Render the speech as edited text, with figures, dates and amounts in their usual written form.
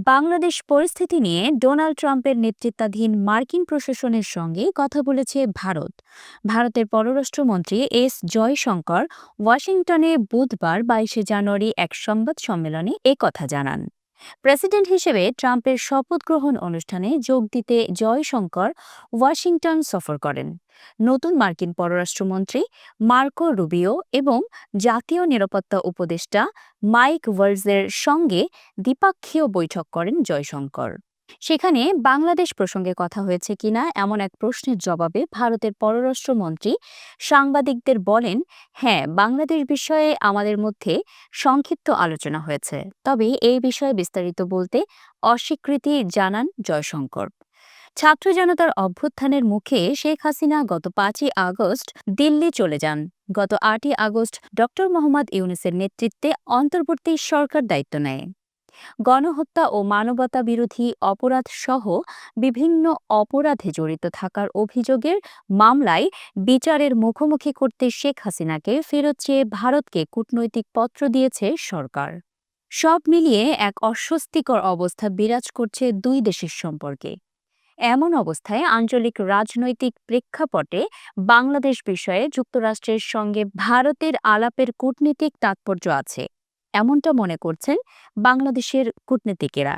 বাংলাদেশ পরিস্থিতি নিয়ে ডোনাল্ড ট্রাম্পের নেতৃত্বাধীন মার্কিন প্রশাসনের সঙ্গে কথা বলেছে ভারত। ভারতের পররাষ্ট্রমন্ত্রী এস জয়শঙ্কর ওয়াশিংটনে বুধবার 22 জানুয়ারি এক সংবাদ সম্মেলনে কথা জানান। প্রেসিডেন্ট হিসেবে ট্রাম্পের শপথ গ্রহণ অনুষ্ঠানে যোগ দিতে জয়শঙ্কর ওয়াশিংটন সফর করেন। নতুন মার্কিন পররাষ্ট্রমন্ত্রী মার্কো রুবিও এবং জাতীয় নিরাপত্তা উপদেষ্টা মাইক ওয়ালজের সঙ্গে দ্বিপাক্ষীয় বৈঠক করেন জয়শঙ্কর। সেখানে বাংলাদেশ প্রসঙ্গে কথা হয়েছে কিনা এমন এক প্রশ্নের জবাবে ভারতের পররাষ্ট্রমন্ত্রী সাংবাদিকদের বলেন, হ্যাঁ, বাংলাদেশ বিষয়ে আমাদের মধ্যে সংক্ষিপ্ত আলোচনা হয়েছে, তবে এই বিষয়ে বিস্তারিত বলতে অস্বীকৃতি জানান জয়শঙ্কর। ছাত্র জনতার অভ্যুত্থানের মুখে শেখ হাসিনা গত 5ই আগস্ট দিল্লি চলে যান। গত 8ই আগস্ট মোহাম্মদ ইউনূসের নেতৃত্বে অন্তর্বর্তী সরকার দায়িত্ব নেয়। গণহত্যা ও মানবতা বিরোধী অপরাধ সহ বিভিন্ন অপরাধে জড়িত থাকার অভিযোগের মামলায় বিচারের মুখোমুখি করতে শেখ হাসিনাকে ফেরত চেয়ে ভারতকে কূটনৈতিক পত্র দিয়েছে সরকার। সব মিলিয়ে এক অস্বস্তিকর অবস্থা বিরাজ করছে দুই দেশের সম্পর্কে। এমন অবস্থায় আঞ্চলিক রাজনৈতিক প্রেক্ষাপটে বাংলাদেশ বিষয়ে যুক্তরাষ্ট্রের সঙ্গে ভারতের আলাপের কূটনীতিক তাৎপর্য আছে, এমনটা মনে করছেন বাংলাদেশের কূটনীতিকেরা।